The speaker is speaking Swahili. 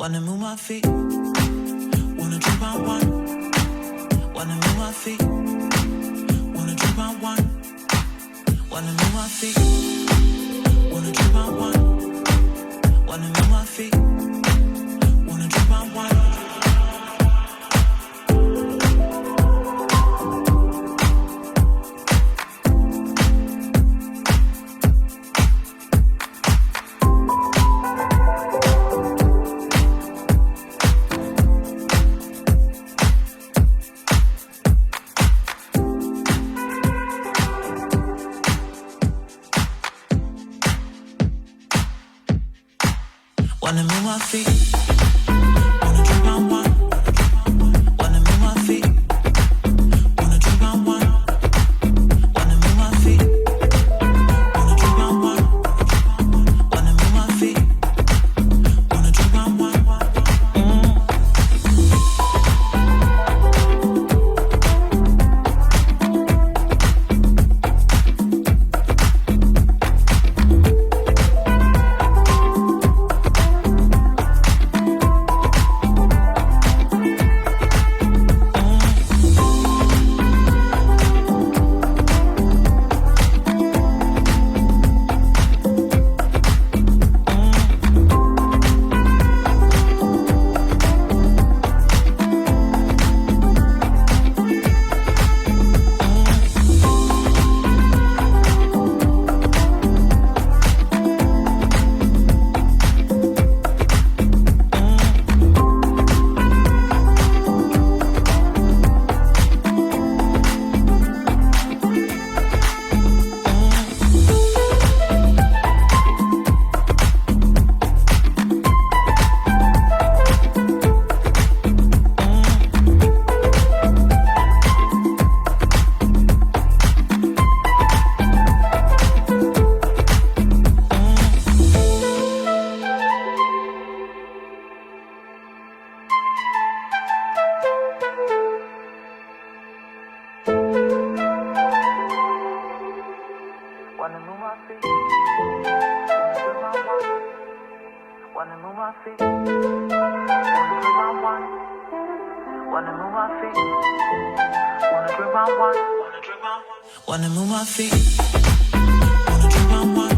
Wanna move my feet, wanna drink my wine. Wanna move my feet, wanna drink my wine. Wanna move my feet, wanna drink my wine. Wanna move my feet, wanna drink my wine. Wanna move my feet, wanna drink my wine. Wanna move my feet, wanna drink my wine. Wanna move my feet, wanna drink my wine. Wanna move my feet, wanna drink my wine. Wanna move my feet, wanna move my feet, wanna drink my wine. Wanna move my feet, wanna drink my wine. Wanna move my feet, wanna drink my wine.